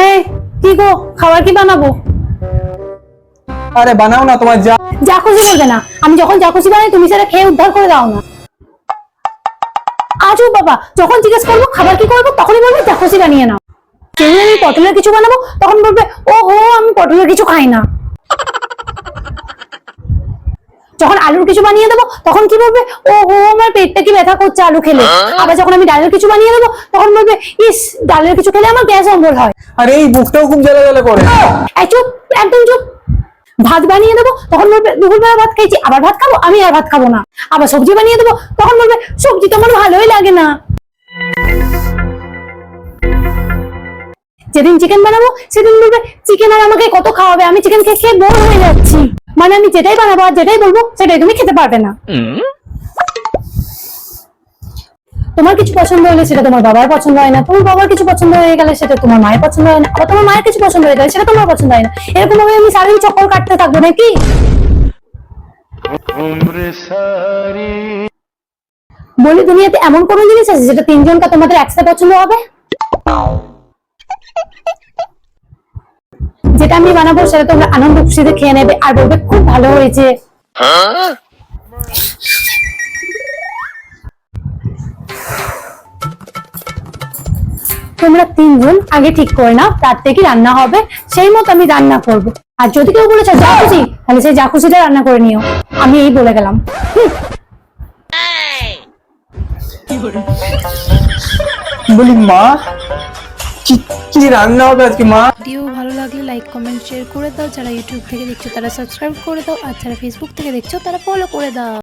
এই কি গো, খাবার কি বানাবো? আরে বানাও না, তোমার যা যা খুশি বলবে না। আমি যখন যা খুশি বানাই তুমি সেটা খেয়ে উদ্ধার করে দাও না। আজও বাবা, যখন জিজ্ঞেস করবো খাবার কি করবো তখনই বলবে যা খুশি বানিয়ে নাও। যেদিন আমি পটলের কিছু বানাবো তখন বলবে ও হো আমি পটলের কিছু খাই না। যখন আলুর কিছু বানিয়ে দেবো তখন কি বলবে ও হো আমার পেটটা কি ব্যথা করছে আলু খেলে। আবার যখন আমি ডালের কিছু বানিয়ে দেবো তখন বলবে ইস ডালের কিছু খেলে আমার গ্যাস অম্বল হয়। আরে এই বুকটাও খুব জ্বালা জ্বালা করে। এই চুপ, একদম চুপ। ভাত বানিয়ে দেবো তখন বলবে দুপুরবেলা ভাত খাইছি আবার ভাত খাবো, আমি আর ভাত খাবো না। আবার সবজি বানিয়ে দেবো তখন বলবে সবজি তো আমার ভালোই লাগে না। যেদিন চিকেন বানাবো সেদিন বলবে চিকেন আর আমাকে কত খাওয়াবে, আমি চিকেন খেয়ে খেয়ে বোর হয়ে যাচ্ছি। মানে আমি যেটাই বানাবো আর যেটাই বলবো সেটাই তুমি খেতে পারবে না। তোমার কিছু পছন্দ হলে সেটা তোমার বাবার পছন্দ হয় না, তোমার বাবার কিছু পছন্দ হয়ে গেলে সেটা তোমার মায়ের পছন্দ হয় না, আবার তোমার মায়ের কিছু পছন্দ হয়ে গেলে সেটা তোমার পছন্দ হয় না। এরকম ভাবে আমি সারাদিন চক্কর কাটতে থাকবো নাকি? বলি দুনিয়াতে এমন কোন জিনিস আছে যেটা তিনজনকে তোমাদের একসাথে পছন্দ হবে? যেটা আমি বানাবো সেটা তোমরা আনন্দ খুশিতে খেয়ে নেবে আর বলবে খুব ভালো হয়েছে। তোমরা তিনজন আগে ঠিক করে নাও রাত্রে কি রান্না হবে, সেই মতো আমি রান্না করব। আর যদি কেউ বলেছে যা খুশি তাহলে সেই যা খুশিটা রান্না করে নিও, আমি এই বলে গেলাম। বলি মা কি কি রান্না হবে আজকে মা? ভিডিও ভালো লাগলে লাইক কমেন্ট শেয়ার করে দাও। যারা ইউটিউব থেকে দেখছো তারা সাবস্ক্রাইব করে দাও, আর যারা ফেসবুক থেকে দেখছো তারা ফলো করে দাও।